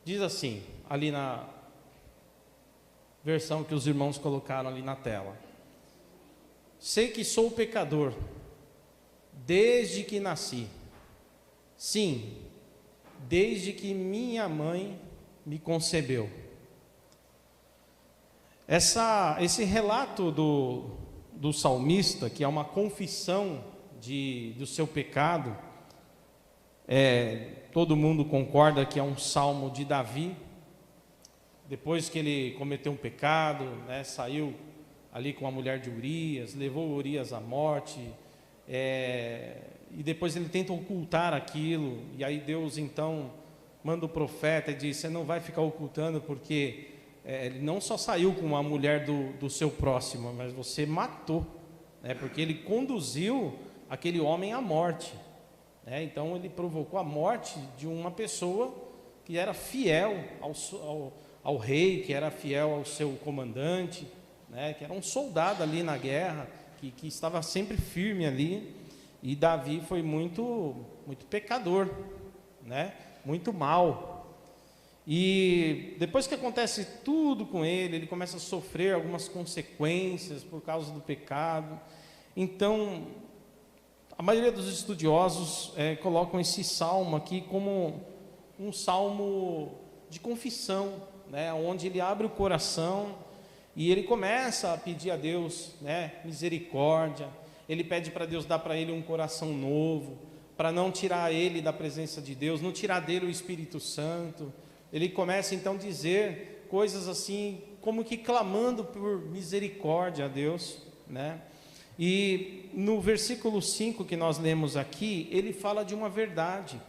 Diz assim, ali na versão que os irmãos colocaram ali na tela: sei que sou pecador desde que nasci. Sim, desde que minha mãe me concebeu. Esse relato do salmista, que é uma confissão do seu pecado, todo mundo concorda que é um salmo de Davi. Depois que ele cometeu um pecado, né, saiu ali com a mulher de Urias, levou Urias à morte, e depois ele tenta ocultar aquilo, e aí Deus então manda o profeta e diz: você não vai ficar ocultando, porque ele não só saiu com a mulher do seu próximo, mas você matou, né, porque ele conduziu aquele homem à morte, né, então ele provocou a morte de uma pessoa que era fiel ao rei, que era fiel ao seu comandante, né, que era um soldado ali na guerra, que estava sempre firme ali. E Davi foi muito pecador, né, muito mal. E depois que acontece tudo com ele, ele começa a sofrer algumas consequências por causa do pecado. Então, a maioria dos estudiosos colocam esse salmo aqui como um salmo de confissão, né, onde ele abre o coração e ele começa a pedir a Deus, né, misericórdia. Ele pede para Deus dar para ele um coração novo, para não tirar ele da presença de Deus, não tirar dele o Espírito Santo. Ele começa então a dizer coisas assim, como que clamando por misericórdia a Deus, né? E no versículo 5 que nós lemos aqui, ele fala de uma verdade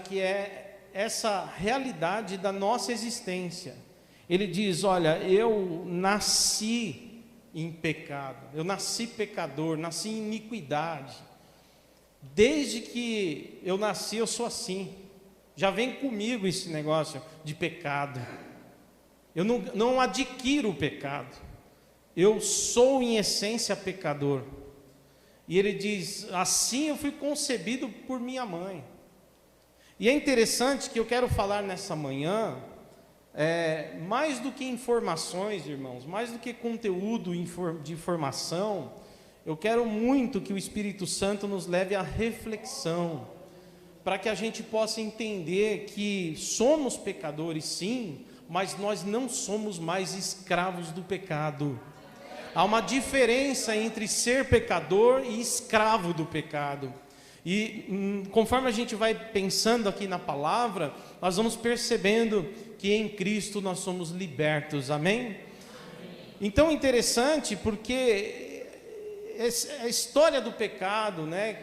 que é essa realidade da nossa existência. Ele diz: olha, eu nasci em pecado, eu nasci pecador, nasci em iniquidade. Desde que eu nasci eu sou assim. Já vem comigo esse negócio de pecado. Eu não adquiro o pecado. Eu sou em essência pecador. E ele diz: assim eu fui concebido por minha mãe. E é interessante que eu quero falar nessa manhã, mais do que informações, irmãos, mais do que conteúdo de informação, eu quero muito que o Espírito Santo nos leve à reflexão, para que a gente possa entender que somos pecadores sim, mas nós não somos mais escravos do pecado. Há uma diferença entre ser pecador e escravo do pecado. E conforme a gente vai pensando aqui na palavra, nós vamos percebendo que em Cristo nós somos libertos, amém? Então é interessante porque a história do pecado, né,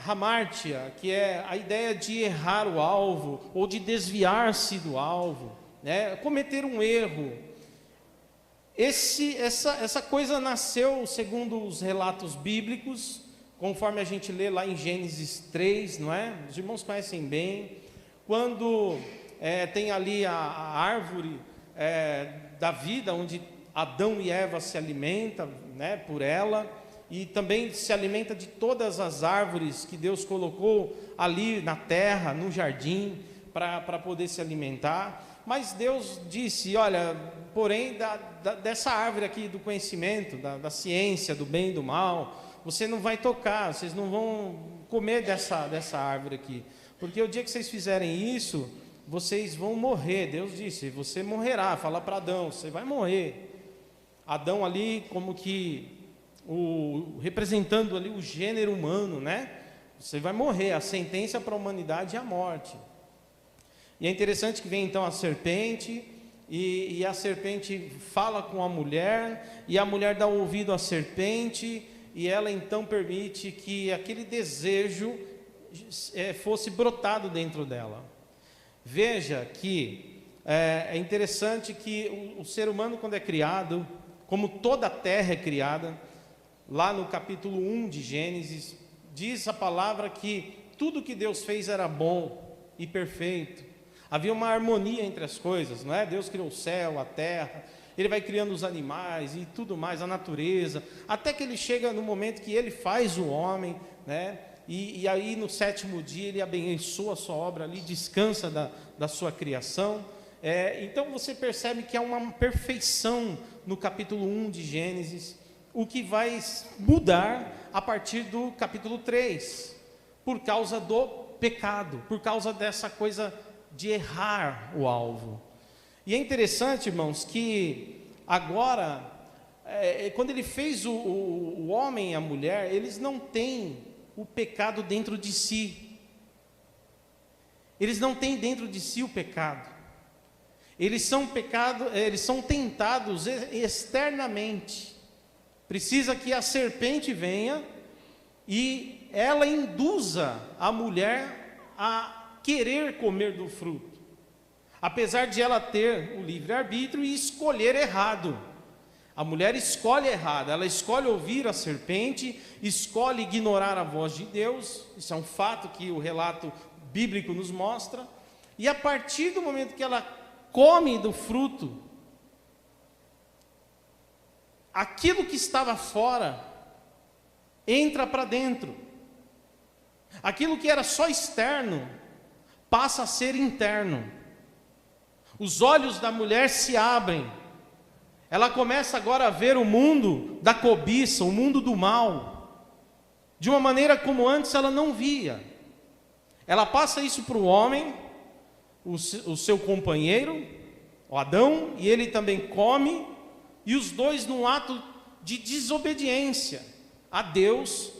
hamartia, que é a ideia de errar o alvo, ou de desviar-se do alvo, né, cometer um erro. Essa coisa nasceu segundo os relatos bíblicos, conforme a gente lê lá em Gênesis 3, não é? Os irmãos conhecem bem, quando tem ali a árvore da vida, onde Adão e Eva se alimentam, né, por ela, e também se alimenta de todas as árvores que Deus colocou ali na terra, no jardim, para poder se alimentar. Mas Deus disse: olha, porém dessa árvore aqui do conhecimento, da ciência, do bem e do mal, você não vai tocar, vocês não vão comer dessa árvore aqui, porque o dia que vocês fizerem isso, vocês vão morrer. Deus disse: você morrerá. Fala para Adão: você vai morrer. Adão ali como que representando ali o gênero humano, né? Você vai morrer. A sentença para a humanidade é a morte. E é interessante que vem então a serpente, e a serpente fala com a mulher, e a mulher dá ouvido à serpente, e ela então permite que aquele desejo fosse brotado dentro dela. Veja que é interessante que o ser humano, quando é criado, como toda a terra é criada, lá no capítulo 1 de Gênesis, diz a palavra que tudo que Deus fez era bom e perfeito. Havia uma harmonia entre as coisas, não é? Deus criou o céu, a terra, Ele vai criando os animais e tudo mais, a natureza, até que Ele chega no momento que Ele faz o homem, né? E aí no 7º dia ele abençoa a sua obra ali, descansa da sua criação. Então você percebe que há uma perfeição no capítulo 1 de Gênesis, o que vai mudar a partir do capítulo 3, por causa do pecado, por causa dessa coisa de errar o alvo. E é interessante, irmãos, que agora, quando ele fez o homem e a mulher, eles não têm o pecado dentro de si. Eles não têm dentro de si o pecado. Eles são tentados externamente. Precisa que a serpente venha e ela induza a mulher a querer comer do fruto, apesar de ela ter o livre-arbítrio e escolher errado. A mulher escolhe errado, ela escolhe ouvir a serpente, escolhe ignorar a voz de Deus. Isso é um fato que o relato bíblico nos mostra. E a partir do momento que ela come do fruto, aquilo que estava fora entra para dentro. Aquilo que era só externo passa a ser interno. Os olhos da mulher se abrem. Ela começa agora a ver o mundo da cobiça, o mundo do mal, de uma maneira como antes ela não via. Ela passa isso para o homem, o seu companheiro, o Adão, e ele também come, e os dois, num ato de desobediência a Deus,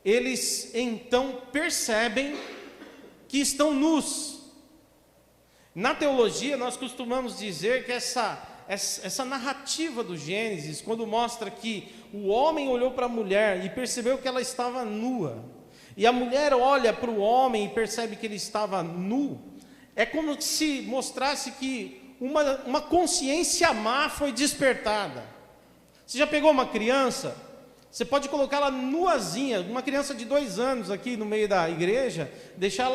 eles então percebem que estão nus. Na teologia, nós costumamos dizer que essa narrativa do Gênesis, quando mostra que o homem olhou para a mulher e percebeu que ela estava nua, e a mulher olha para o homem e percebe que ele estava nu, é como se mostrasse que uma consciência má foi despertada. Você já pegou uma criança? Você pode colocá-la nuazinha, uma criança de 2 anos aqui no meio da igreja, deixar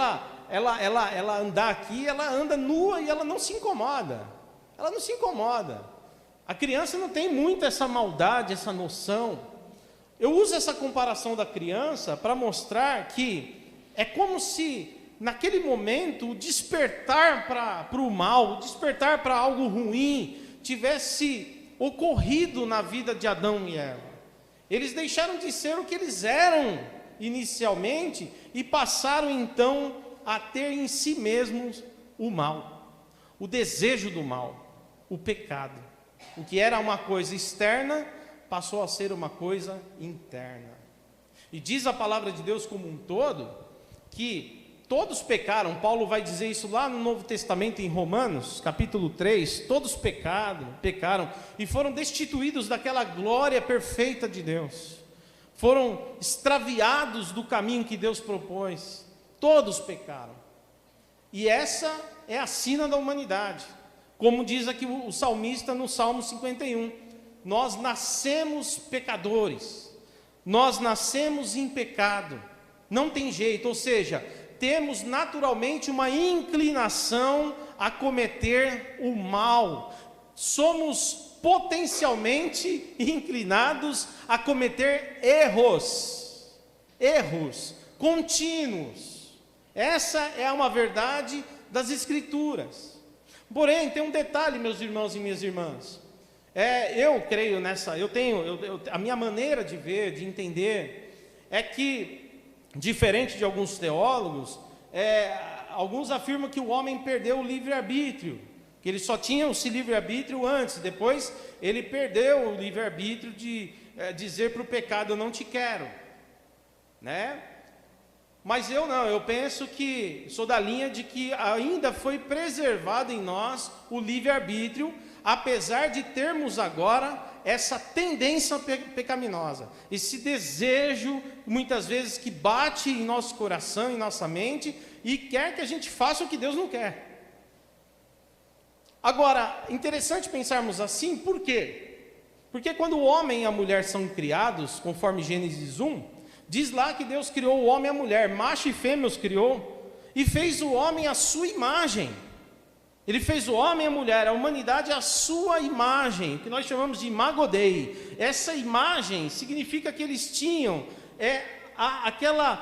ela andar aqui, ela anda nua e ela não se incomoda. Ela não se incomoda. A criança não tem muito essa maldade, essa noção. Eu uso essa comparação da criança para mostrar que é como se naquele momento o despertar para o mal, o despertar para algo ruim tivesse ocorrido na vida de Adão e Eva. Eles deixaram de ser o que eles eram inicialmente e passaram então a ter em si mesmos o mal, o desejo do mal, o pecado. O que era uma coisa externa passou a ser uma coisa interna. E diz a palavra de Deus como um todo que todos pecaram. Paulo vai dizer isso lá no Novo Testamento, em Romanos, capítulo 3, todos pecaram e foram destituídos daquela glória perfeita de Deus, foram extraviados do caminho que Deus propôs, todos pecaram, e essa é a sina da humanidade, como diz aqui o salmista no Salmo 51, nós nascemos pecadores, nós nascemos em pecado, não tem jeito, ou seja, temos naturalmente uma inclinação a cometer o mal. Somos potencialmente inclinados a cometer erros contínuos. Essa é uma verdade das Escrituras. Porém, tem um detalhe, meus irmãos e minhas irmãs. Eu creio nessa, a minha maneira de ver, de entender, é que diferente de alguns teólogos, alguns afirmam que o homem perdeu o livre-arbítrio, que ele só tinha esse livre-arbítrio antes, depois ele perdeu o livre-arbítrio de dizer para o pecado, eu não te quero, né? Mas eu não, eu penso que, sou da linha de que ainda foi preservado em nós o livre-arbítrio, apesar de termos agora essa tendência pecaminosa, esse desejo, muitas vezes, que bate em nosso coração, em nossa mente, e quer que a gente faça o que Deus não quer. Agora, interessante pensarmos assim, por quê? Porque quando o homem e a mulher são criados, conforme Gênesis 1, diz lá que Deus criou o homem e a mulher, macho e fêmea os criou, e fez o homem à sua imagem. Ele fez o homem e a mulher, a humanidade à sua imagem, que nós chamamos de imago Dei. Essa imagem significa que eles tinham aquela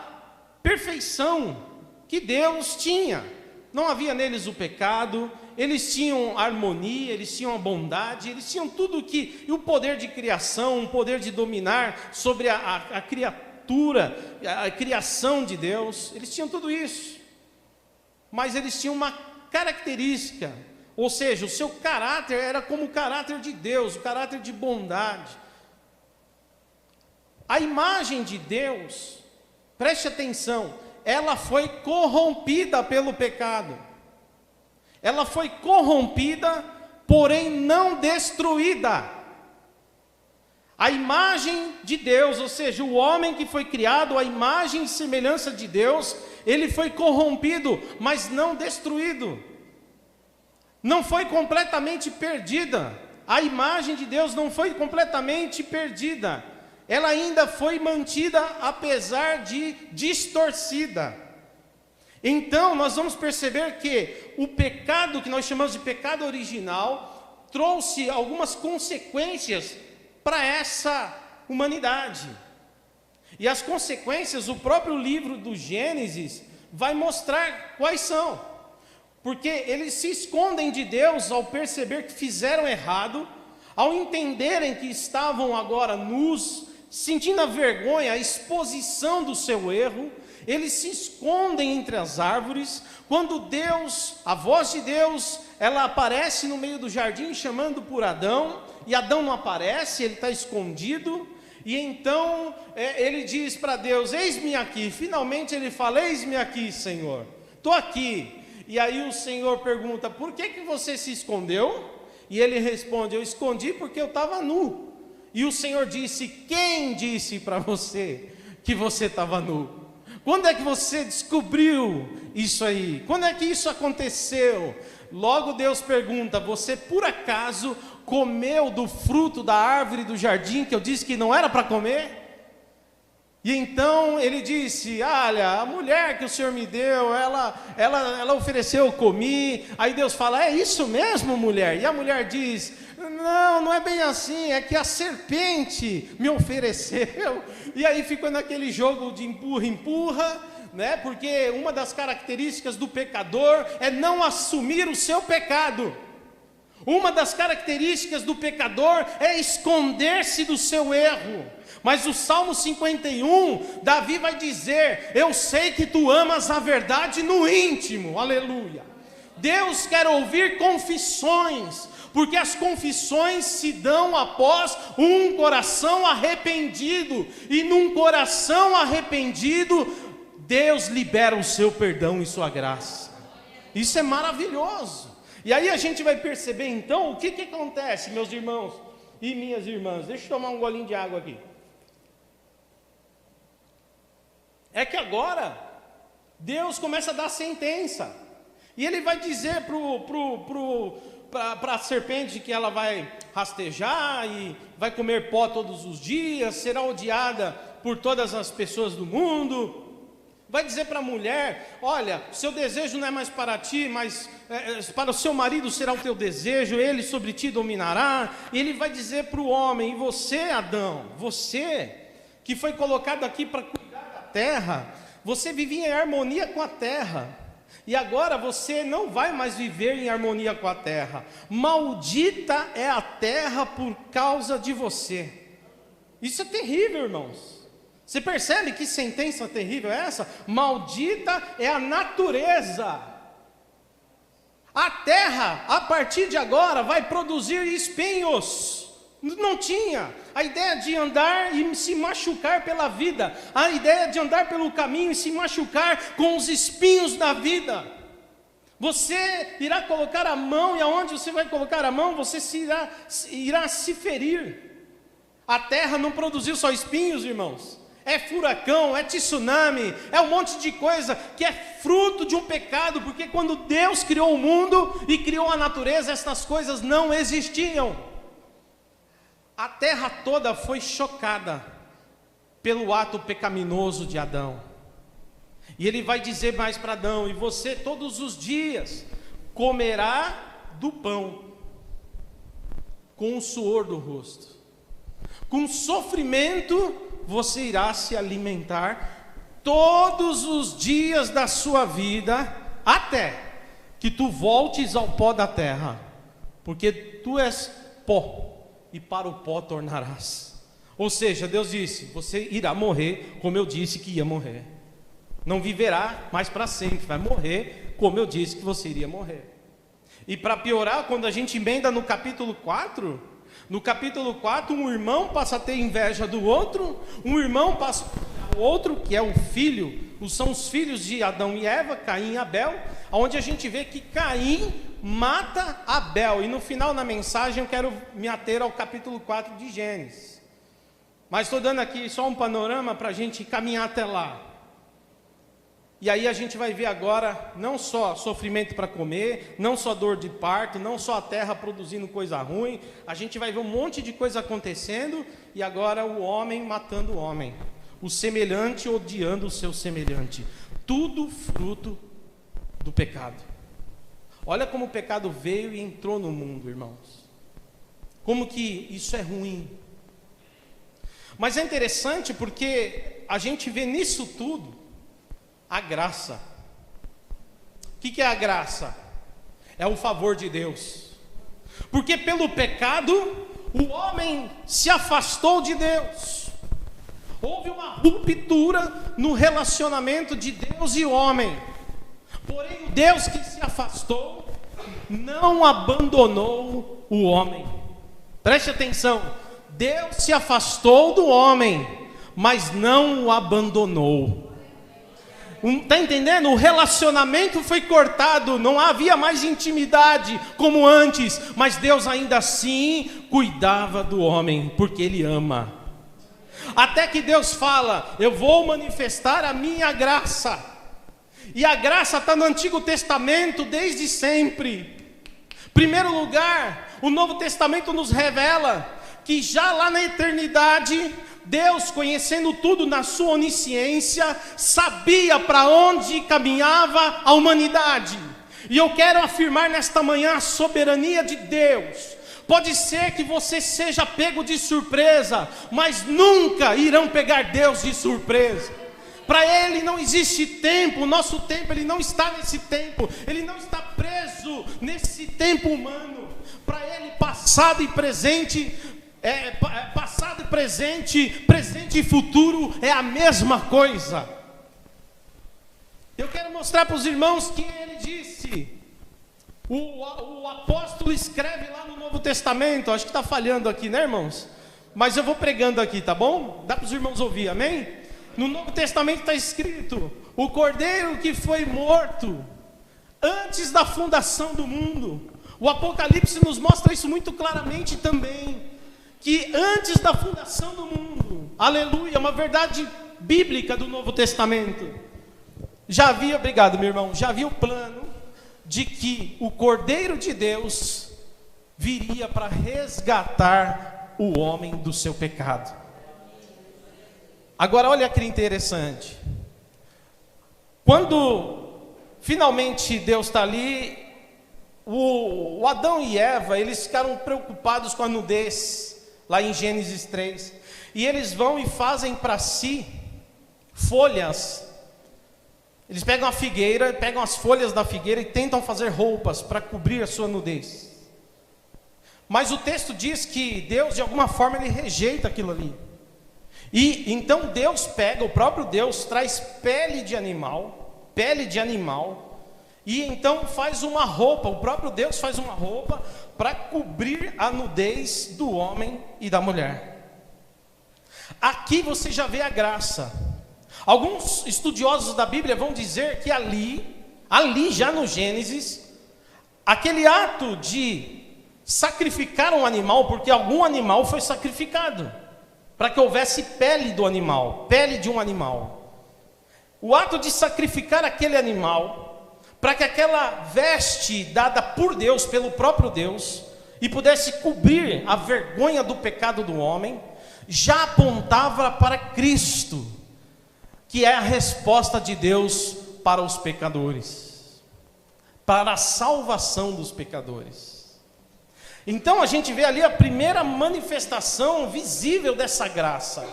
perfeição que Deus tinha. Não havia neles o pecado, eles tinham harmonia, eles tinham a bondade, eles tinham tudo que, e o poder de criação, o poder de dominar sobre a criatura, a criação de Deus, eles tinham tudo isso. Mas eles tinham uma característica, ou seja, o seu caráter era como o caráter de Deus, o caráter de bondade. A imagem de Deus, preste atenção, ela foi corrompida pelo pecado. Ela foi corrompida, porém não destruída. A imagem de Deus, ou seja, o homem que foi criado, a imagem e semelhança de Deus, ele foi corrompido, mas não destruído. Não foi completamente perdida. A imagem de Deus não foi completamente perdida. Ela ainda foi mantida, apesar de distorcida. Então, nós vamos perceber que o pecado, que nós chamamos de pecado original, trouxe algumas consequências para essa humanidade. E as consequências, o próprio livro do Gênesis vai mostrar quais são. Porque eles se escondem de Deus ao perceber que fizeram errado, ao entenderem que estavam agora nus, sentindo a vergonha, a exposição do seu erro, eles se escondem entre as árvores. Quando Deus, a voz de Deus, ela aparece no meio do jardim chamando por Adão, e Adão não aparece, ele está escondido, e então ele diz para Deus: eis-me aqui. Finalmente ele fala: eis-me aqui, Senhor, estou aqui. E aí o Senhor pergunta: por que você se escondeu? E ele responde: eu escondi porque eu estava nu. E o Senhor disse: quem disse para você que você estava nu? Quando é que você descobriu isso aí? Quando é que isso aconteceu? Logo Deus pergunta: você por acaso comeu do fruto da árvore do jardim que eu disse que não era para comer? E então ele disse: olha, a mulher que o Senhor me deu, ela ofereceu, eu comi. Aí Deus fala: é isso mesmo, mulher? E a mulher diz: não é bem assim, é que a serpente me ofereceu. E aí ficou naquele jogo de empurra, né? Porque uma das características do pecador é não assumir o seu pecado. Uma das características do pecador é esconder-se do seu erro. Mas o Salmo 51, Davi vai dizer: eu sei que tu amas a verdade no íntimo, aleluia. Deus quer ouvir confissões, porque as confissões se dão após um coração arrependido, e num coração arrependido, Deus libera o seu perdão e sua graça. Isso é maravilhoso. E aí a gente vai perceber então o que acontece, meus irmãos e minhas irmãs. Deixa eu tomar um golinho de água aqui. É que agora Deus começa a dar sentença, e Ele vai dizer para a serpente que ela vai rastejar e vai comer pó todos os dias, será odiada por todas as pessoas do mundo. Vai dizer para a mulher: olha, seu desejo não é mais para ti, mas para o seu marido será o teu desejo, ele sobre ti dominará. E ele vai dizer para o homem: e você, Adão, você que foi colocado aqui para cuidar da terra, você vivia em harmonia com a terra, e agora você não vai mais viver em harmonia com a terra. Maldita é a terra por causa de você. Isso é terrível, irmãos. Você percebe que sentença terrível é essa? Maldita é a natureza. A terra, a partir de agora, vai produzir espinhos. Não tinha a ideia de andar e se machucar pela vida, a ideia de andar pelo caminho e se machucar com os espinhos da vida. Você irá colocar a mão, e aonde você vai colocar a mão, você irá se ferir. A terra não produziu só espinhos, irmãos. É furacão, é tsunami, é um monte de coisa que é fruto de um pecado, porque quando Deus criou o mundo e criou a natureza, estas coisas não existiam. A terra toda foi chocada pelo ato pecaminoso de Adão. E ele vai dizer mais para Adão: e você todos os dias comerá do pão, com o suor do rosto, com sofrimento você irá se alimentar todos os dias da sua vida, até que tu voltes ao pó da terra, porque tu és pó, e para o pó tornarás. Ou seja, Deus disse, você irá morrer como eu disse que ia morrer. Não viverá mais para sempre, vai morrer como eu disse que você iria morrer. E para piorar, quando a gente emenda no capítulo 4, um irmão passa a ter inveja do outro, um irmão passa o outro, que é o filho, são os filhos de Adão e Eva, Caim e Abel, onde a gente vê que Caim mata Abel. E no final, na mensagem, eu quero me ater ao capítulo 4 de Gênesis. Mas estou dando aqui só um panorama para a gente caminhar até lá. E aí a gente vai ver agora, não só sofrimento para comer, não só dor de parto, não só a terra produzindo coisa ruim, a gente vai ver um monte de coisa acontecendo, e agora o homem matando o homem, o semelhante odiando o seu semelhante, tudo fruto do pecado. Olha como o pecado veio e entrou no mundo, irmãos, como que isso é ruim. Mas é interessante porque a gente vê nisso tudo a graça. O que é a graça? É o favor de Deus. Porque pelo pecado, o homem se afastou de Deus. Houve uma ruptura no relacionamento de Deus e homem. Porém, o Deus que se afastou não abandonou o homem. Preste atenção. Deus se afastou do homem, mas não o abandonou. Está entendendo? O relacionamento foi cortado, não havia mais intimidade como antes, mas Deus ainda assim cuidava do homem, porque Ele ama. Até que Deus fala, eu vou manifestar a minha graça. E a graça está no Antigo Testamento desde sempre. Primeiro lugar, o Novo Testamento nos revela que já lá na eternidade, Deus, conhecendo tudo na sua onisciência, sabia para onde caminhava a humanidade. E eu quero afirmar nesta manhã a soberania de Deus. Pode ser que você seja pego de surpresa, mas nunca irão pegar Deus de surpresa. Para Ele não existe tempo, o nosso tempo, Ele não está nesse tempo, Ele não está preso nesse tempo humano. Para Ele, passado e presente, passado e presente, presente e futuro é a mesma coisa. Eu quero mostrar para os irmãos que Ele disse. O apóstolo escreve lá no Novo Testamento, acho que está falhando aqui, né, irmãos? Mas eu vou pregando aqui, tá bom? Dá para os irmãos ouvir, amém? No Novo Testamento está escrito: o cordeiro que foi morto antes da fundação do mundo. O Apocalipse nos mostra isso muito claramente também, que antes da fundação do mundo, aleluia, uma verdade bíblica do Novo Testamento, já havia, obrigado meu irmão, já havia o plano de que o Cordeiro de Deus viria para resgatar o homem do seu pecado. Agora olha que interessante, quando finalmente Deus está ali, o Adão e Eva, eles ficaram preocupados com a nudez, lá em Gênesis 3, e eles vão e fazem para si folhas. Eles pegam a figueira, pegam as folhas da figueira e tentam fazer roupas para cobrir a sua nudez. Mas o texto diz que Deus, de alguma forma, Ele rejeita aquilo ali. E então Deus pega, o próprio Deus traz pele de animal, e então faz uma roupa, o próprio Deus faz uma roupa para cobrir a nudez do homem e da mulher. Aqui você já vê a graça. Alguns estudiosos da Bíblia vão dizer que ali já no Gênesis, aquele ato de sacrificar um animal, porque algum animal foi sacrificado, para que houvesse pele do animal, pele de um animal. O ato de sacrificar aquele animal, para que aquela veste dada por Deus, pelo próprio Deus, e pudesse cobrir a vergonha do pecado do homem, já apontava para Cristo, que é a resposta de Deus para os pecadores, para a salvação dos pecadores. Então a gente vê ali a primeira manifestação visível dessa graça.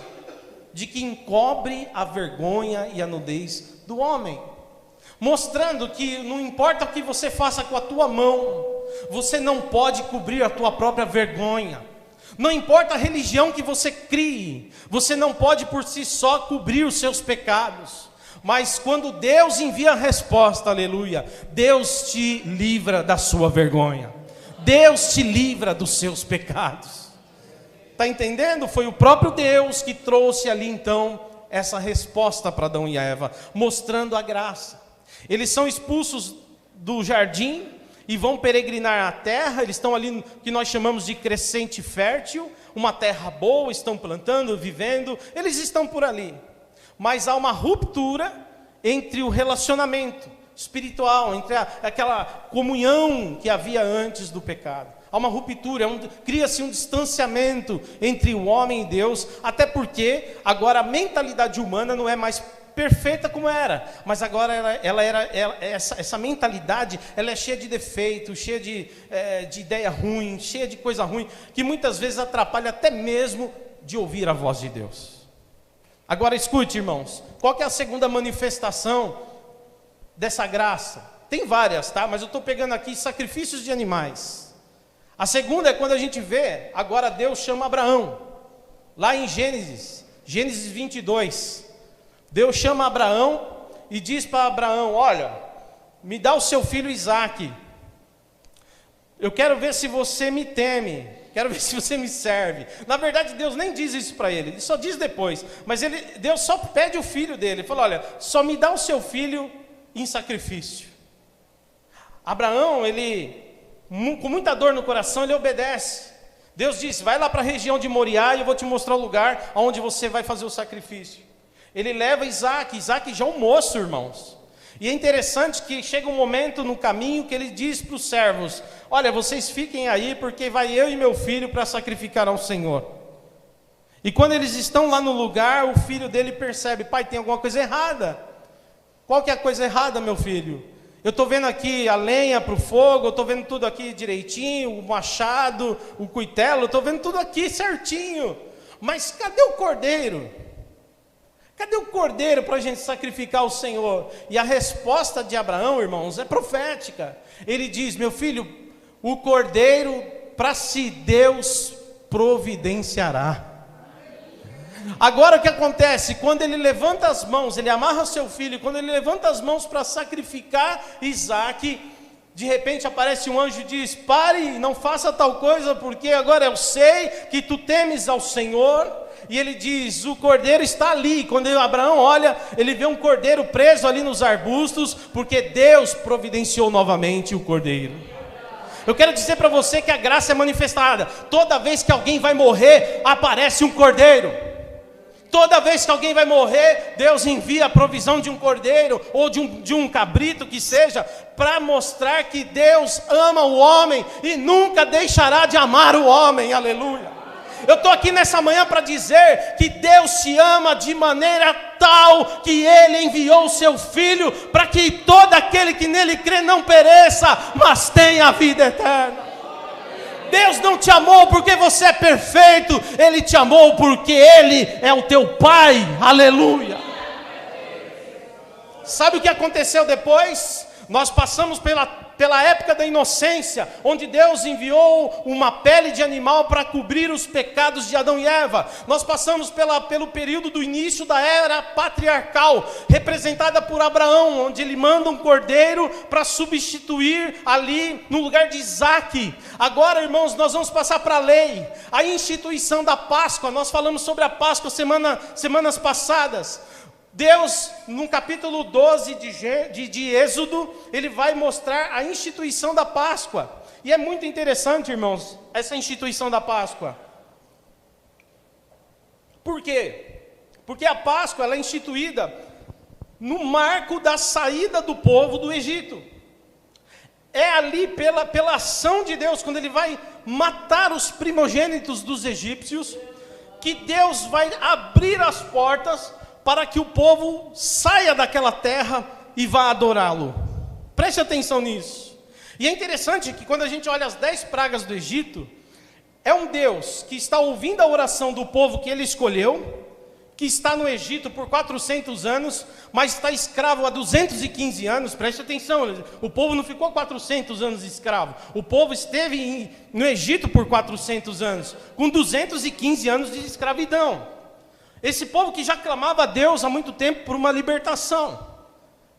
de que encobre a vergonha e a nudez do homem, mostrando que não importa o que você faça com a tua mão, você não pode cobrir a tua própria vergonha. Não importa a religião que você crie, você não pode por si só cobrir os seus pecados. Mas quando Deus envia a resposta, aleluia, Deus te livra da sua vergonha. Deus te livra dos seus pecados. Está entendendo? Foi o próprio Deus que trouxe ali então essa resposta para Adão e Eva, mostrando a graça. Eles são expulsos do jardim e vão peregrinar a terra. Eles estão ali, que nós chamamos de crescente fértil, uma terra boa, estão plantando, vivendo, eles estão por ali. Mas há uma ruptura entre o relacionamento espiritual, entre aquela comunhão que havia antes do pecado. Há uma ruptura, cria-se um distanciamento entre o homem e Deus, até porque agora a mentalidade humana não é mais perfeita como era, mas agora essa mentalidade, ela é cheia de defeito, cheia de ideia ruim, cheia de coisa ruim, que muitas vezes atrapalha até mesmo de ouvir a voz de Deus. Agora escute, irmãos, qual que é a segunda manifestação dessa graça? Tem várias, tá? Mas eu estou pegando aqui sacrifícios de animais. A segunda é quando a gente vê, agora Deus chama Abraão, lá em Gênesis 22, Deus chama Abraão e diz para Abraão: olha, me dá o seu filho Isaque, eu quero ver se você me teme, quero ver se você me serve. Na verdade Deus nem diz isso para ele, ele só diz depois, mas Deus só pede o filho dele, ele fala: olha, só me dá o seu filho em sacrifício. Abraão, ele, com muita dor no coração, ele obedece. Deus disse: vai lá para a região de Moriá e eu vou te mostrar o lugar onde você vai fazer o sacrifício. Ele leva Isaque já é um moço, irmãos. E é interessante que chega um momento no caminho que ele diz para os servos: olha, vocês fiquem aí, porque vai eu e meu filho para sacrificar ao Senhor. E quando eles estão lá no lugar, o filho dele percebe: pai, tem alguma coisa errada. Qual que é a coisa errada, meu filho? Eu estou vendo aqui a lenha para o fogo, eu estou vendo tudo aqui direitinho, o machado, o cuitelo, eu estou vendo tudo aqui certinho. Mas cadê o cordeiro? Cadê o cordeiro para a gente sacrificar ao Senhor? E a resposta de Abraão, irmãos, é profética. Ele diz: meu filho, o cordeiro para si Deus providenciará. Agora o que acontece? Quando ele levanta as mãos, ele amarra seu filho, quando ele levanta as mãos para sacrificar Isaque, de repente aparece um anjo e diz: pare, não faça tal coisa, porque agora eu sei que tu temes ao Senhor. E ele diz: o cordeiro está ali. Quando Abraão olha, ele vê um cordeiro preso ali nos arbustos, porque Deus providenciou novamente o cordeiro. Eu quero dizer para você que a graça é manifestada. Toda vez que alguém vai morrer, aparece um cordeiro. Toda vez que alguém vai morrer, Deus envia a provisão de um cordeiro, ou de um cabrito que seja, para mostrar que Deus ama o homem, e nunca deixará de amar o homem, aleluia. Eu estou aqui nessa manhã para dizer que Deus te ama de maneira tal, que Ele enviou o seu Filho, para que todo aquele que nele crê não pereça, mas tenha a vida eterna. Deus não te amou porque você é perfeito, Ele te amou porque Ele é o teu Pai, aleluia. Sabe o que aconteceu depois? Nós passamos pela época da inocência, onde Deus enviou uma pele de animal para cobrir os pecados de Adão e Eva. Nós passamos pelo período do início da era patriarcal, representada por Abraão, onde ele manda um cordeiro para substituir ali no lugar de Isaque. Agora, irmãos, nós vamos passar para a lei, a instituição da Páscoa. Nós falamos sobre a Páscoa semanas passadas. Deus, no capítulo 12 de Êxodo, ele vai mostrar a instituição da Páscoa. E é muito interessante, irmãos, essa instituição da Páscoa. Por quê? Porque a Páscoa ela é instituída no marco da saída do povo do Egito. É ali pela ação de Deus, quando Ele vai matar os primogênitos dos egípcios, que Deus vai abrir as portas para que o povo saia daquela terra e vá adorá-lo. Preste atenção nisso. E é interessante que quando a gente olha as 10 pragas do Egito, é um Deus que está ouvindo a oração do povo que Ele escolheu, que está no Egito por 400 anos, mas está escravo há 215 anos, preste atenção, o povo não ficou 400 anos escravo, o povo esteve no Egito por 400 anos, com 215 anos de escravidão. Esse povo que já clamava a Deus há muito tempo por uma libertação.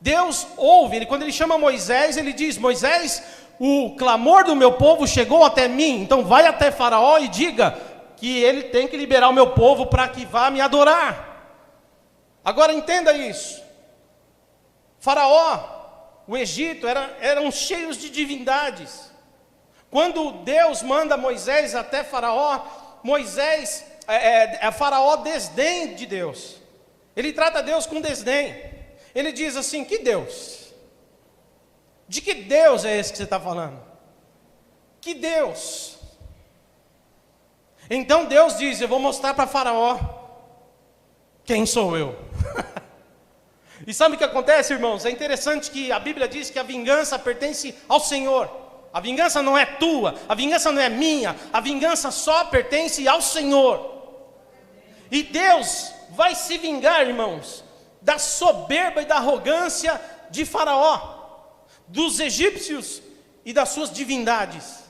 Deus ouve, quando ele chama Moisés, ele diz: Moisés, o clamor do meu povo chegou até mim, então vai até Faraó e diga que ele tem que liberar o meu povo para que vá me adorar. Agora entenda isso. Faraó, o Egito, eram cheios de divindades. Quando Deus manda Moisés até Faraó, Faraó desdém de Deus. Ele trata Deus com desdém. Ele diz assim: que Deus? De que Deus é esse que você está falando? Que Deus? Então Deus diz: eu vou mostrar para Faraó quem sou eu. E sabe o que acontece, irmãos? É interessante que a Bíblia diz que a vingança pertence ao Senhor. A vingança não é tua, a vingança não é minha, a vingança só pertence ao Senhor. E Deus vai se vingar, irmãos, da soberba e da arrogância de Faraó, dos egípcios e das suas divindades.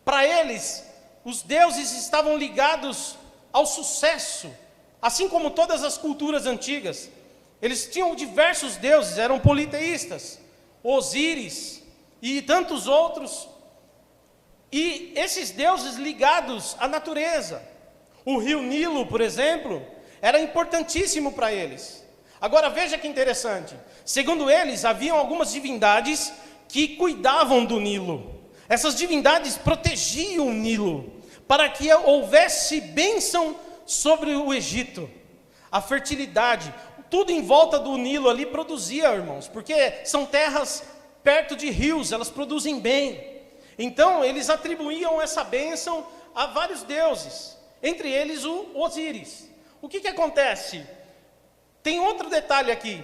Para eles, os deuses estavam ligados ao sucesso, assim como todas as culturas antigas. Eles tinham diversos deuses, eram politeístas, Osíris e tantos outros. E esses deuses ligados à natureza. O rio Nilo, por exemplo, era importantíssimo para eles. Agora veja que interessante. Segundo eles, haviam algumas divindades que cuidavam do Nilo. Essas divindades protegiam o Nilo, para que houvesse bênção sobre o Egito. A fertilidade, tudo em volta do Nilo ali produzia, irmãos, porque são terras perto de rios, elas produzem bem. Então eles atribuíam essa bênção a vários deuses, entre eles o Osíris. O que acontece? Tem outro detalhe aqui.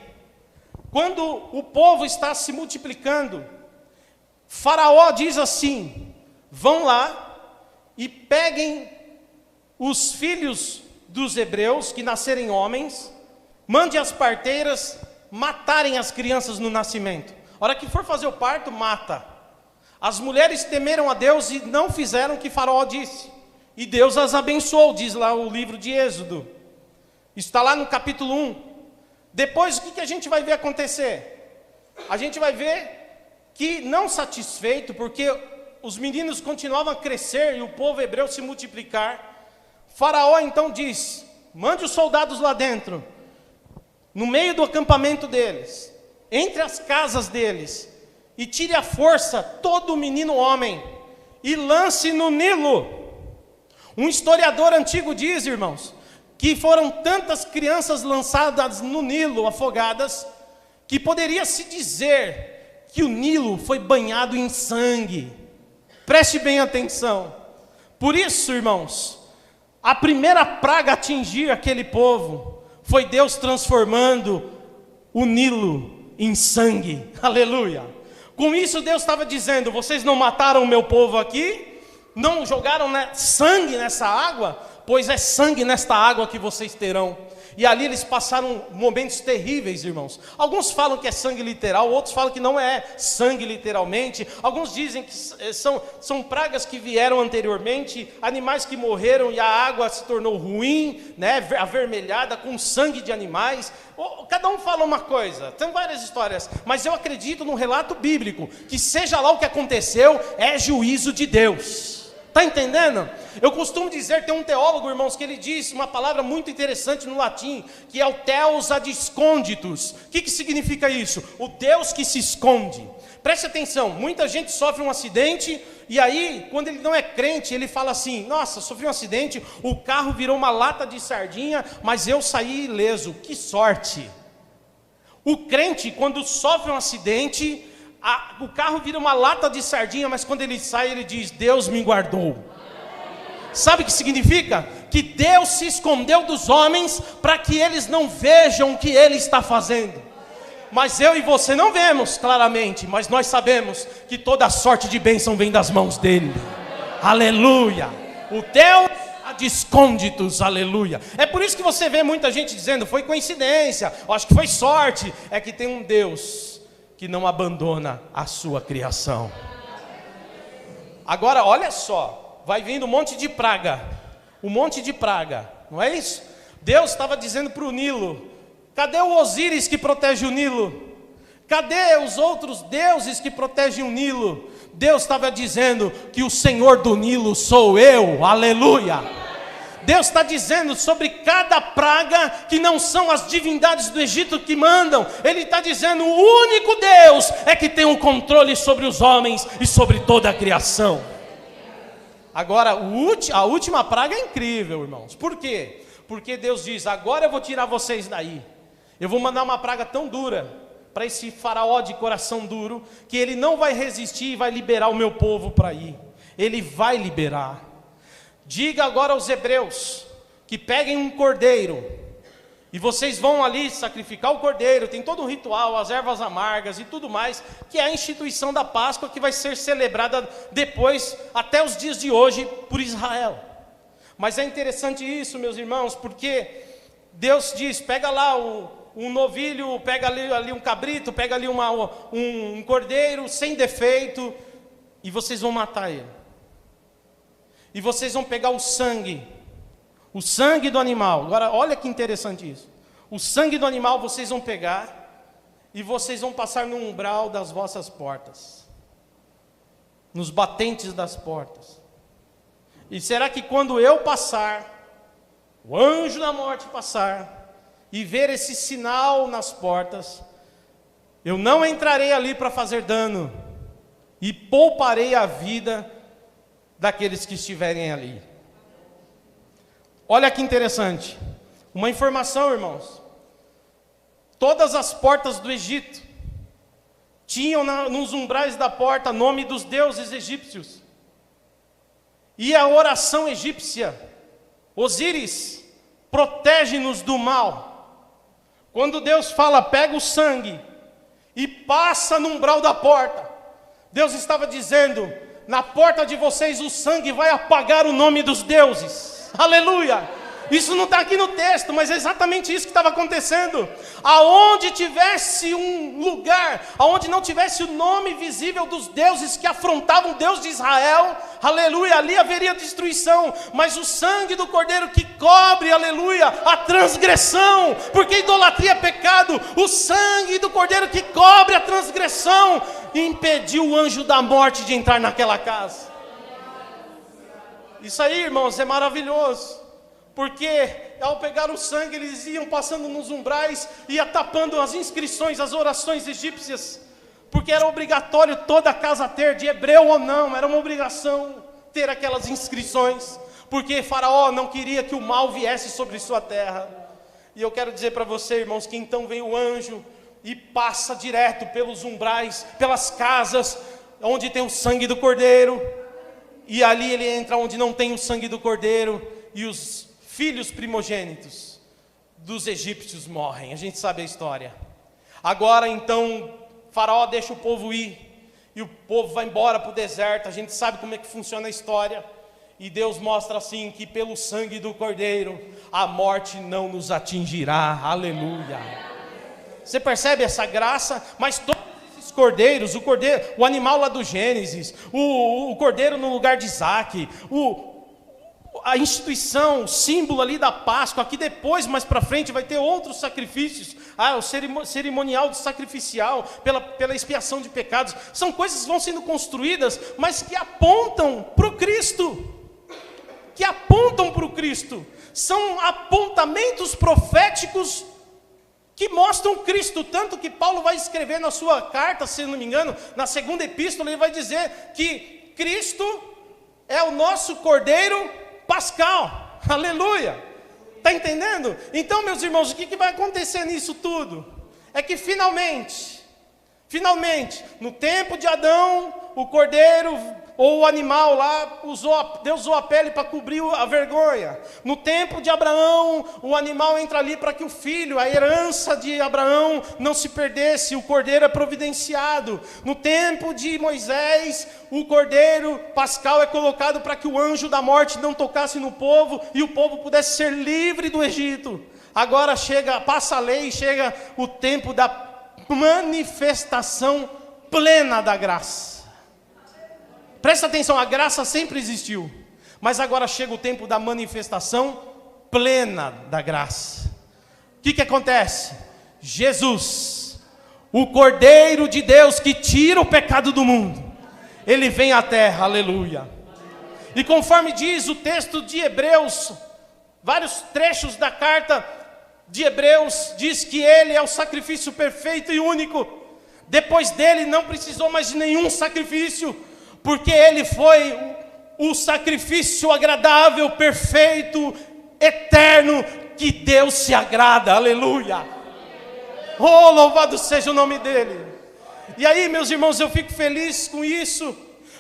Quando o povo está se multiplicando, Faraó diz assim: vão lá e peguem os filhos dos hebreus que nascerem homens, mande as parteiras matarem as crianças no nascimento. A hora que for fazer o parto, mata. As mulheres temeram a Deus e não fizeram o que Faraó disse. E Deus as abençoou, diz lá o livro de Êxodo. Está lá no capítulo 1. Depois, o que a gente vai ver acontecer? A gente vai ver que, não satisfeito, porque os meninos continuavam a crescer e o povo hebreu se multiplicar, Faraó então diz: mande os soldados lá dentro, no meio do acampamento deles, entre as casas deles, e tire à força todo menino homem, e lance no Nilo. Um historiador antigo diz, irmãos, que foram tantas crianças lançadas no Nilo, afogadas, que poderia se dizer que o Nilo foi banhado em sangue. Preste bem atenção. Por isso, irmãos, a primeira praga a atingir aquele povo foi Deus transformando o Nilo em sangue. Aleluia. Com isso Deus estava dizendo: vocês não mataram o meu povo aqui, não jogaram sangue nessa água, pois é sangue nesta água que vocês terão. E ali eles passaram momentos terríveis, irmãos. Alguns falam que é sangue literal, outros falam que não é sangue literalmente. Alguns dizem que são pragas que vieram anteriormente, animais que morreram e a água se tornou ruim, avermelhada, com sangue de animais. Cada um fala uma coisa, tem várias histórias, mas eu acredito no relato bíblico, que seja lá o que aconteceu, é juízo de Deus. Está entendendo? Eu costumo dizer, tem um teólogo, irmãos, que ele diz uma palavra muito interessante no latim, que é o Theos ad esconditus. O que significa isso? O Deus que se esconde. Preste atenção, muita gente sofre um acidente, e aí, quando ele não é crente, ele fala assim: nossa, sofri um acidente, o carro virou uma lata de sardinha, mas eu saí ileso, que sorte. O crente, quando sofre um acidente, o carro vira uma lata de sardinha, mas quando ele sai, ele diz: Deus me guardou. Sabe o que significa? Que Deus se escondeu dos homens para que eles não vejam o que Ele está fazendo. Mas eu e você não vemos claramente, mas nós sabemos que toda sorte de bênção vem das mãos dEle. Aleluia. O Deus cidades cônditos, aleluia. É por isso que você vê muita gente dizendo, foi coincidência, eu acho que foi sorte. É que tem um Deus que não abandona a sua criação. Agora, olha só, vai vindo um monte de praga, não é isso? Deus estava dizendo para o Nilo, cadê o Osíris que protege o Nilo? Cadê os outros deuses que protegem o Nilo? Deus estava dizendo que o Senhor do Nilo sou eu, aleluia. Deus está dizendo sobre cada praga que não são as divindades do Egito que mandam. Ele está dizendo, o único Deus é que tem o controle sobre os homens e sobre toda a criação. Agora, a última praga é incrível, irmãos. Por quê? Porque Deus diz, agora eu vou tirar vocês daí. Eu vou mandar uma praga tão dura para esse faraó de coração duro, que ele não vai resistir e vai liberar o meu povo para ir. Ele vai liberar. Diga agora aos hebreus, que peguem um cordeiro, e vocês vão ali sacrificar o cordeiro, tem todo um ritual, as ervas amargas e tudo mais, que é a instituição da Páscoa, que vai ser celebrada depois, até os dias de hoje, por Israel. Mas é interessante isso, meus irmãos, porque Deus diz, pega lá um novilho, pega ali um cabrito, pega ali um cordeiro sem defeito, e vocês vão matar ele. E vocês vão pegar o sangue do animal. Agora, olha que interessante isso. O sangue do animal vocês vão pegar, e vocês vão passar no umbral das vossas portas, nos batentes das portas. E será que quando eu passar, o anjo da morte passar, e ver esse sinal nas portas, eu não entrarei ali para fazer dano, e pouparei a vida daqueles que estiverem ali. Olha que interessante, uma informação, irmãos. Todas as portas do Egito tinham nos umbrais da porta nome dos deuses egípcios. E a oração egípcia, Osíris, protege-nos do mal. Quando Deus fala, pega o sangue e passa no umbral da porta, Deus estava dizendo, na porta de vocês o sangue vai apagar o nome dos deuses, aleluia. Isso não está aqui no texto, mas é exatamente isso que estava acontecendo. Aonde tivesse um lugar, aonde não tivesse o nome visível dos deuses que afrontavam o Deus de Israel, aleluia, ali haveria destruição. Mas o sangue do Cordeiro que cobre, aleluia, a transgressão, porque idolatria é pecado, o sangue do Cordeiro que cobre a transgressão, impediu o anjo da morte de entrar naquela casa. Isso aí, irmãos, é maravilhoso. Porque ao pegar o sangue, eles iam passando nos umbrais, ia tapando as inscrições, as orações egípcias, porque era obrigatório toda a casa ter, de hebreu ou não, era uma obrigação ter aquelas inscrições, porque Faraó não queria que o mal viesse sobre sua terra. E eu quero dizer para você, irmãos, que então vem o anjo e passa direto pelos umbrais, pelas casas, onde tem o sangue do Cordeiro, e ali ele entra onde não tem o sangue do Cordeiro, e os filhos primogênitos dos egípcios morrem. A gente sabe a história. Agora então Faraó deixa o povo ir, e o povo vai embora para o deserto. A gente sabe como é que funciona a história. E Deus mostra assim que pelo sangue do Cordeiro a morte não nos atingirá, aleluia. Você percebe essa graça? Mas todos esses cordeiros, o animal lá do Gênesis, o cordeiro no lugar de Isaac, a instituição, o símbolo ali da Páscoa, que depois, mais para frente, vai ter outros sacrifícios, o cerimonial de sacrificial, pela expiação de pecados, são coisas que vão sendo construídas, mas que apontam para o Cristo, são apontamentos proféticos que mostram Cristo, tanto que Paulo vai escrever na sua carta, se não me engano, na segunda epístola, ele vai dizer que Cristo é o nosso Cordeiro Pascal, aleluia, está entendendo? Então, meus irmãos, o que vai acontecer nisso tudo? É que finalmente, no tempo de Adão, o Cordeiro ou o animal lá, Deus usou a pele para cobrir a vergonha. No tempo de Abraão, o animal entra ali para que o filho, a herança de Abraão, não se perdesse, o cordeiro é providenciado. No tempo de Moisés, o cordeiro pascal é colocado para que o anjo da morte não tocasse no povo, e o povo pudesse ser livre do Egito. Agora passa a lei, chega o tempo da manifestação plena da graça. Presta atenção, a graça sempre existiu, mas agora chega o tempo da manifestação plena da graça. O que acontece? Jesus, o Cordeiro de Deus que tira o pecado do mundo, ele vem à terra, aleluia. E conforme diz o texto de Hebreus, vários trechos da carta de Hebreus, diz que ele é o sacrifício perfeito e único. Depois dele não precisou mais de nenhum sacrifício, porque ele foi o sacrifício agradável, perfeito, eterno, que Deus se agrada, aleluia. Oh, louvado seja o nome dele. E aí, meus irmãos, eu fico feliz com isso,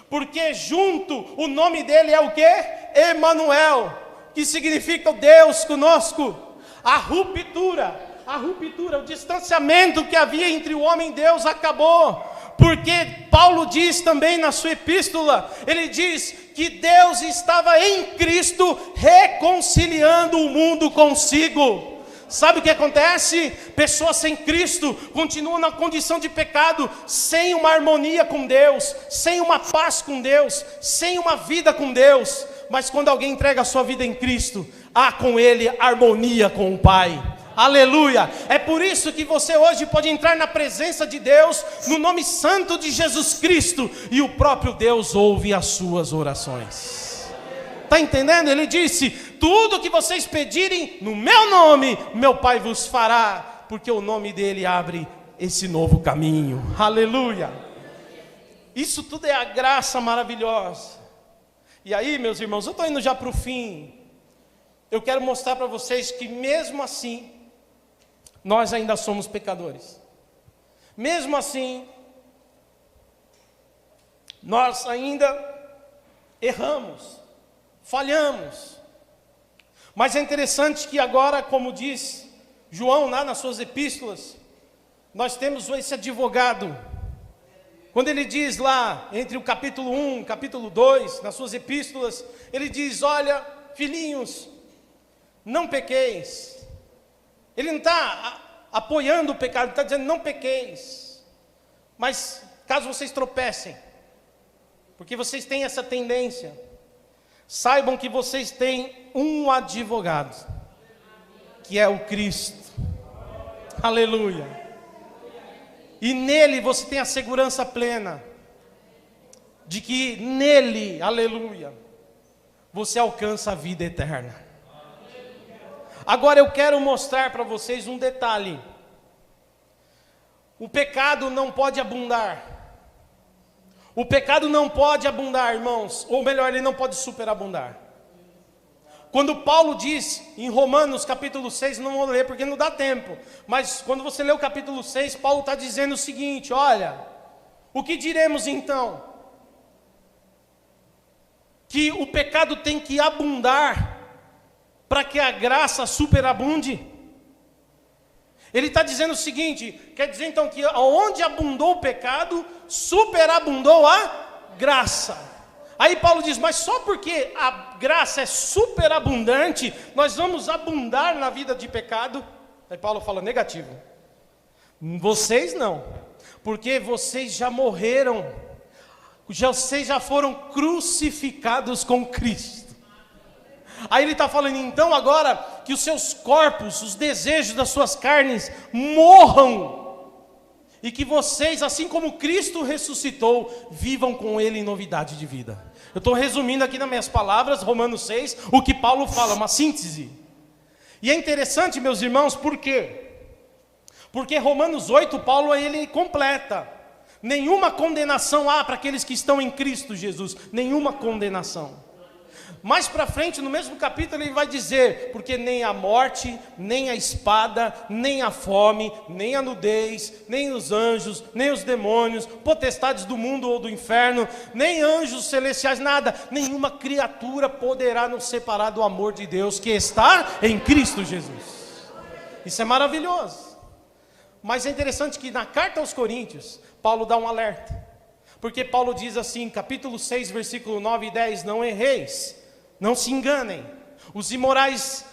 porque junto o nome dele é o quê? Emanuel, que significa Deus conosco. A ruptura, o distanciamento que havia entre o homem e Deus acabou. Porque Paulo diz também na sua epístola, ele diz que Deus estava em Cristo reconciliando o mundo consigo. Sabe o que acontece? Pessoas sem Cristo continuam na condição de pecado, sem uma harmonia com Deus, sem uma paz com Deus, sem uma vida com Deus. Mas quando alguém entrega a sua vida em Cristo, há com ele harmonia com o Pai. Aleluia. É por isso que você hoje pode entrar na presença de Deus, no nome santo de Jesus Cristo, e o próprio Deus ouve as suas orações. Está entendendo? Ele disse: tudo que vocês pedirem no meu nome, meu Pai vos fará, porque o nome dele abre esse novo caminho. Aleluia. Isso tudo é a graça maravilhosa. E aí, meus irmãos, eu estou indo já para o fim. Eu quero mostrar para vocês que mesmo assim, nós ainda somos pecadores. Mesmo assim, nós ainda erramos, falhamos. Mas é interessante que agora, como diz João lá nas suas epístolas, nós temos esse advogado. Quando ele diz lá, entre o capítulo 1 e o capítulo 2, nas suas epístolas, ele diz: olha, filhinhos, não pequeis. Ele não está apoiando o pecado, ele está dizendo: não pequeis. Mas caso vocês tropecem, porque vocês têm essa tendência, saibam que vocês têm um advogado, que é o Cristo. Aleluia. E nele você tem a segurança plena de que nele, aleluia, você alcança a vida eterna. Agora eu quero mostrar para vocês um detalhe. O pecado não pode abundar. O pecado não pode abundar, irmãos. Ou melhor, ele não pode superabundar. Quando Paulo diz em Romanos capítulo 6, não vou ler porque não dá tempo, mas quando você lê o capítulo 6, Paulo está dizendo o seguinte: olha, o que diremos então? Que o pecado tem que abundar para que a graça superabunde? Ele está dizendo o seguinte, quer dizer então que onde abundou o pecado, superabundou a graça. Aí Paulo diz: mas só porque a graça é superabundante, nós vamos abundar na vida de pecado? Aí Paulo fala: negativo. Vocês não, porque vocês já morreram, vocês já foram crucificados com Cristo. Aí ele está falando então agora que os seus corpos, os desejos das suas carnes morram, e que vocês, assim como Cristo ressuscitou, vivam com Ele em novidade de vida. Eu estou resumindo aqui nas minhas palavras, Romanos 6, o que Paulo fala, uma síntese. E é interessante, meus irmãos, por quê? Porque Romanos 8, Paulo ele completa: nenhuma condenação há para aqueles que estão em Cristo Jesus, nenhuma condenação. Mais para frente, no mesmo capítulo, ele vai dizer: porque nem a morte, nem a espada, nem a fome, nem a nudez, nem os anjos, nem os demônios, potestades do mundo ou do inferno, nem anjos celestiais, nada, nenhuma criatura poderá nos separar do amor de Deus que está em Cristo Jesus. Isso é maravilhoso. Mas é interessante que na carta aos Coríntios, Paulo dá um alerta. Porque Paulo diz assim, capítulo 6, versículo 9 e 10, não erreis, não se enganem, os imorais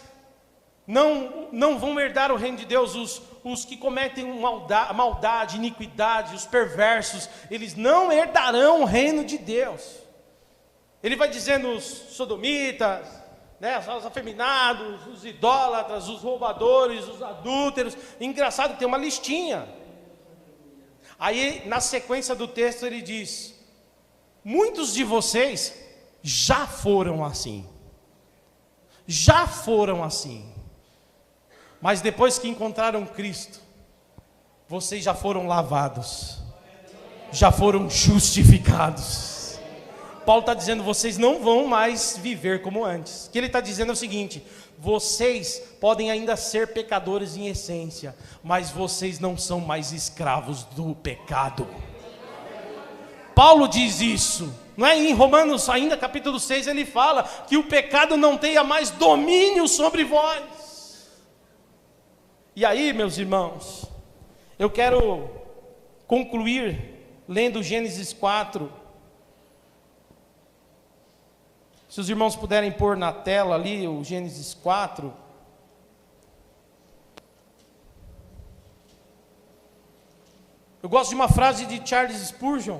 não vão herdar o reino de Deus, os que cometem maldade, iniquidade, os perversos, eles não herdarão o reino de Deus. Ele vai dizendo os sodomitas, né, os afeminados, os idólatras, os roubadores, os adúlteros. Engraçado, tem uma listinha. Aí, na sequência do texto, ele diz: muitos de vocês já foram assim. Já foram assim. Mas depois que encontraram Cristo, vocês já foram lavados. Já foram justificados. Paulo está dizendo: vocês não vão mais viver como antes. O que ele está dizendo é o seguinte: vocês podem ainda ser pecadores em essência, mas vocês não são mais escravos do pecado. Paulo diz isso, não é? Em Romanos, ainda capítulo 6, ele fala que o pecado não tenha mais domínio sobre vós. E aí, meus irmãos, eu quero concluir lendo Gênesis 4. Se os irmãos puderem pôr na tela ali o Gênesis 4. Eu gosto de uma frase de Charles Spurgeon,